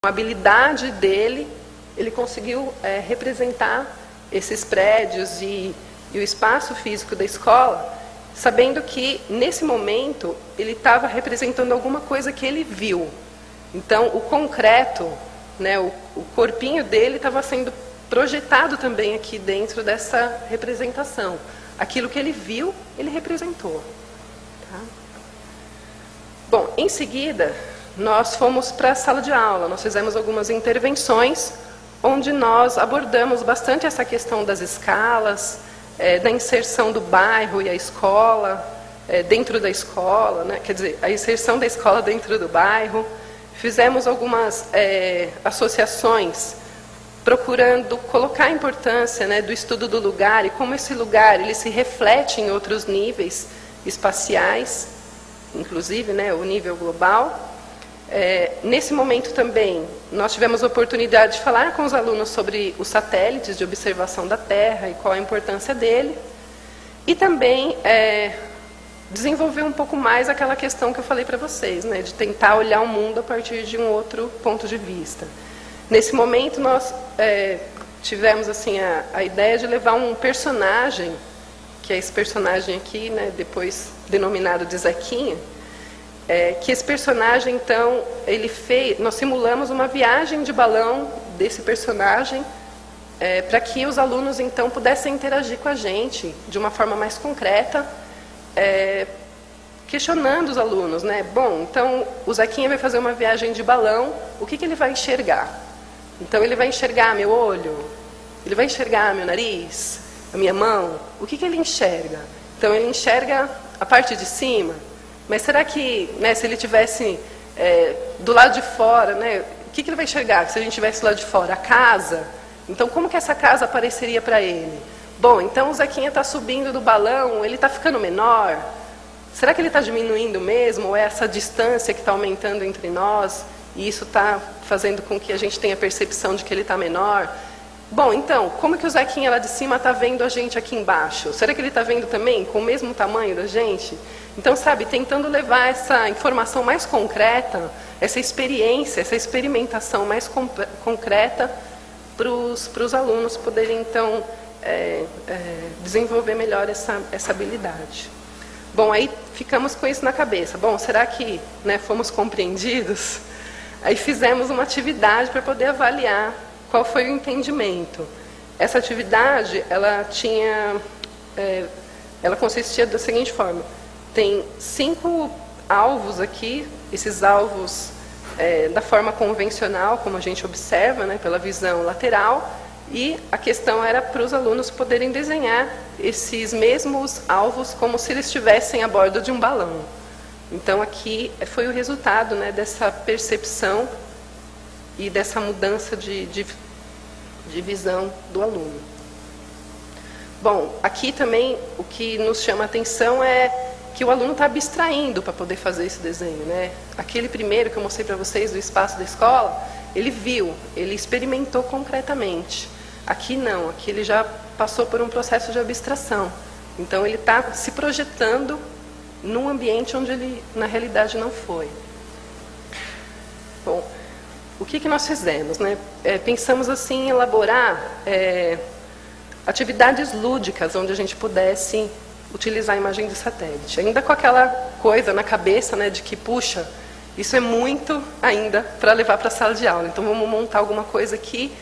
a habilidade dele, ele conseguiu representar esses prédios e o espaço físico da escola, sabendo que, nesse momento, ele estava representando alguma coisa que ele viu. Então, o concreto, né, o corpinho dele estava sendo projetado também aqui dentro dessa representação. Aquilo que ele viu, ele representou. Tá? Bom, em seguida, nós fomos para a sala de aula, nós fizemos algumas intervenções, onde nós abordamos bastante essa questão das escalas, da inserção do bairro e a escola, dentro da escola, né? Quer dizer, a inserção da escola dentro do bairro. Fizemos algumas associações, procurando colocar a importância, né, do estudo do lugar e como esse lugar ele se reflete em outros níveis espaciais, inclusive, né, o nível global. Nesse momento também, nós tivemos a oportunidade de falar com os alunos sobre os satélites de observação da Terra e qual a importância dele. E também desenvolver um pouco mais aquela questão que eu falei para vocês, né, de tentar olhar o mundo a partir de um outro ponto de vista. Nesse momento, nós tivemos assim, a ideia de levar um personagem, que é esse personagem aqui, né, depois denominado de Zequinha, que esse personagem, então, nós simulamos uma viagem de balão desse personagem, para que os alunos, então, pudessem interagir com a gente de uma forma mais concreta, questionando os alunos, né? Bom, então, o Zequinha vai fazer uma viagem de balão, o que ele vai enxergar? Então, ele vai enxergar meu olho? Ele vai enxergar meu nariz? A minha mão? O que ele enxerga? Então, ele enxerga a parte de cima? Mas será que, né, se ele estivesse do lado de fora, né, o que ele vai enxergar se a gente estivesse do lado de fora? A casa? Então, como que essa casa apareceria para ele? Bom, então o Zequinha está subindo do balão, ele está ficando menor? Será que ele está diminuindo mesmo? Ou é essa distância que está aumentando entre nós? E isso está fazendo com que a gente tenha a percepção de que ele está menor? Bom, então, como que o Zequinha lá de cima está vendo a gente aqui embaixo? Será que ele está vendo também com o mesmo tamanho da gente? Então, sabe, tentando levar essa informação mais concreta, essa experiência, essa experimentação mais concreta para os alunos poderem, então, desenvolver melhor essa habilidade. Bom, aí ficamos com isso na cabeça. Bom, será que, né, fomos compreendidos? Aí fizemos uma atividade para poder avaliar qual foi o entendimento. Essa atividade, ela consistia da seguinte forma: tem 5 alvos aqui, esses alvos da forma convencional, como a gente observa, né, pela visão lateral, e a questão era para os alunos poderem desenhar esses mesmos alvos como se eles estivessem a bordo de um balão. Então, aqui foi o resultado, né, dessa percepção e dessa mudança de visão do aluno. Bom, aqui também o que nos chama a atenção é que o aluno está abstraindo para poder fazer esse desenho, né? Aquele primeiro que eu mostrei para vocês do espaço da escola, ele viu, ele experimentou concretamente. Aqui não, aqui ele já passou por um processo de abstração. Então ele está se projetando num ambiente onde ele, na realidade, não foi. Bom, o que nós fizemos, né? Pensamos assim em elaborar atividades lúdicas onde a gente pudesse utilizar a imagem de satélite. Ainda com aquela coisa na cabeça, né, de que, puxa, isso é muito ainda para levar para a sala de aula. Então vamos montar alguma coisa que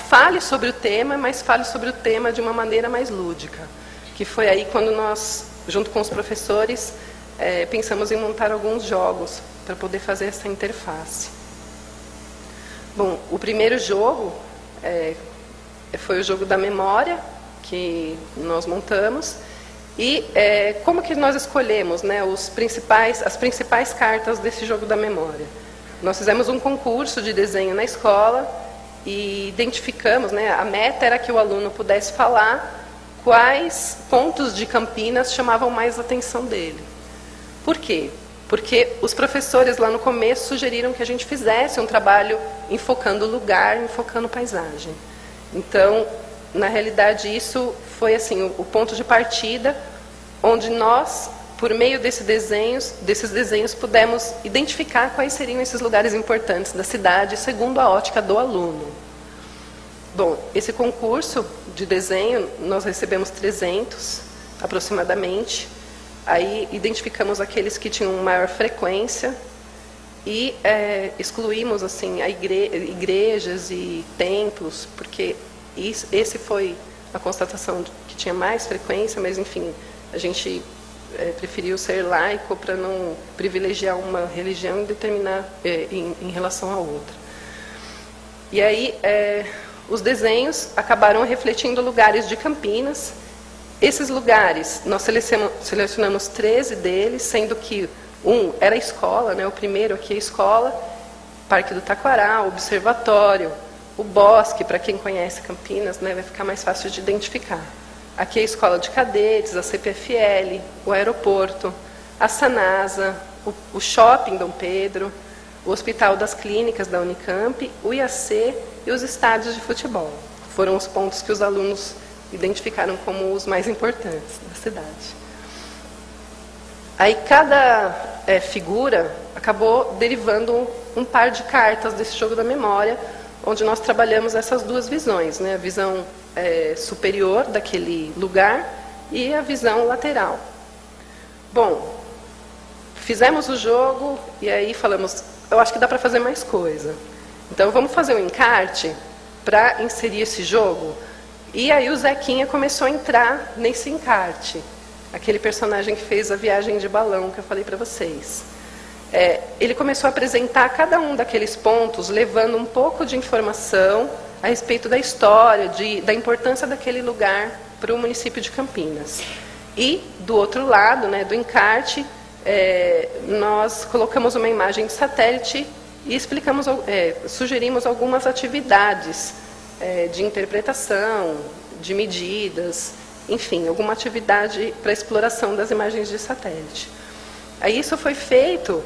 fale sobre o tema, mas fale sobre o tema de uma maneira mais lúdica. Que foi aí quando nós, junto com os professores, pensamos em montar alguns jogos para poder fazer essa interface. Bom, o primeiro jogo foi o jogo da memória, que nós montamos. E como que nós escolhemos, né, as principais cartas desse jogo da memória? Nós fizemos um concurso de desenho na escola e identificamos, né, a meta era que o aluno pudesse falar quais pontos de Campinas chamavam mais a atenção dele. Por quê? Porque os professores lá no começo sugeriram que a gente fizesse um trabalho enfocando o lugar, enfocando paisagem. Então, na realidade, isso foi assim, o ponto de partida onde nós por meio desses desenhos pudemos identificar quais seriam esses lugares importantes da cidade, segundo a ótica do aluno. Bom, esse concurso de desenho, nós recebemos 300, aproximadamente. Aí identificamos aqueles que tinham maior frequência e excluímos assim, igrejas e templos, porque esse foi a constatação de que tinha mais frequência, mas, enfim, a gente preferiu ser laico para não privilegiar uma religião e determinar em relação à outra. E aí, os desenhos acabaram refletindo lugares de Campinas. Esses lugares, nós selecionamos 13 deles, sendo que um era a escola, né? O primeiro aqui é a escola, Parque do Taquaral, Observatório, o Bosque, para quem conhece Campinas, né, vai ficar mais fácil de identificar. Aqui é a Escola de Cadetes, a CPFL, o aeroporto, a Sanasa, o Shopping Dom Pedro, o Hospital das Clínicas da Unicamp, o IAC e os estádios de futebol. Foram os pontos que os alunos identificaram como os mais importantes da cidade. Aí cada figura acabou derivando um par de cartas desse jogo da memória, onde nós trabalhamos essas duas visões, né? A visão superior daquele lugar e a visão lateral. Bom, fizemos o jogo e aí falamos, eu acho que dá para fazer mais coisa. Então vamos fazer um encarte para inserir esse jogo. E aí o Zequinha começou a entrar nesse encarte, aquele personagem que fez a viagem de balão que eu falei para vocês. Ele começou a apresentar cada um daqueles pontos, levando um pouco de informação a respeito da história, da importância daquele lugar para o município de Campinas. E, do outro lado, né, do encarte, nós colocamos uma imagem de satélite e sugerimos algumas atividades de interpretação, de medidas, enfim, alguma atividade para exploração das imagens de satélite. Aí isso foi feito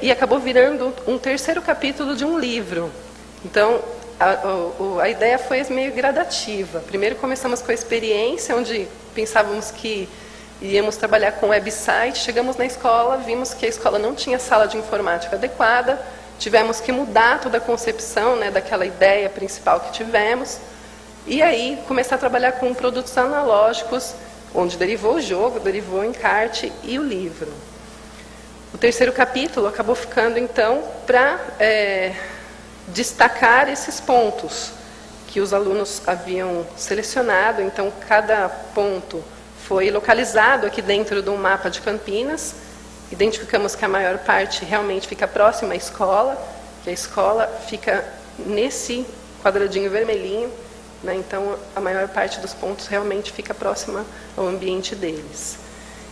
e acabou virando um terceiro capítulo de um livro. Então, a ideia foi meio gradativa. Primeiro começamos com a experiência, onde pensávamos que iríamos trabalhar com website. Chegamos na escola, vimos que a escola não tinha sala de informática adequada, tivemos que mudar toda a concepção, né, daquela ideia principal que tivemos, e aí começar a trabalhar com produtos analógicos, onde derivou o jogo, derivou o encarte e o livro. O terceiro capítulo acabou ficando, então, para destacar esses pontos que os alunos haviam selecionado. Então, cada ponto foi localizado aqui dentro do mapa de Campinas. Identificamos que a maior parte realmente fica próxima à escola, que a escola fica nesse quadradinho vermelhinho, né? Então, a maior parte dos pontos realmente fica próxima ao ambiente deles.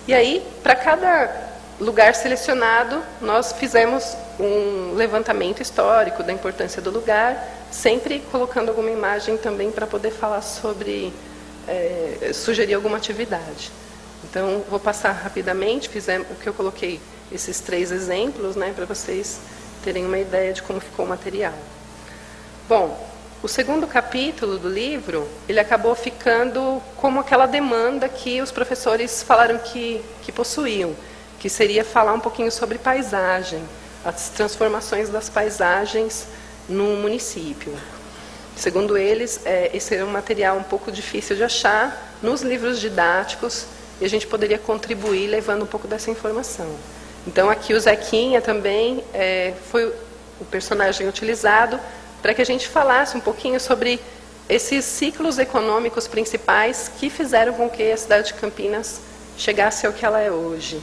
E aí, para cada lugar selecionado, nós fizemos um levantamento histórico da importância do lugar, sempre colocando alguma imagem também para poder falar sobre, sugerir alguma atividade. Então, vou passar rapidamente, o que eu coloquei esses 3 exemplos, né, para vocês terem uma ideia de como ficou o material. Bom, o segundo capítulo do livro, ele acabou ficando como aquela demanda que os professores falaram que possuíam, que seria falar um pouquinho sobre paisagem, as transformações das paisagens no município. Segundo eles, esse era um material um pouco difícil de achar nos livros didáticos, e a gente poderia contribuir levando um pouco dessa informação. Então, aqui o Zequinha também foi o personagem utilizado para que a gente falasse um pouquinho sobre esses ciclos econômicos principais que fizeram com que a cidade de Campinas chegasse ao que ela é hoje.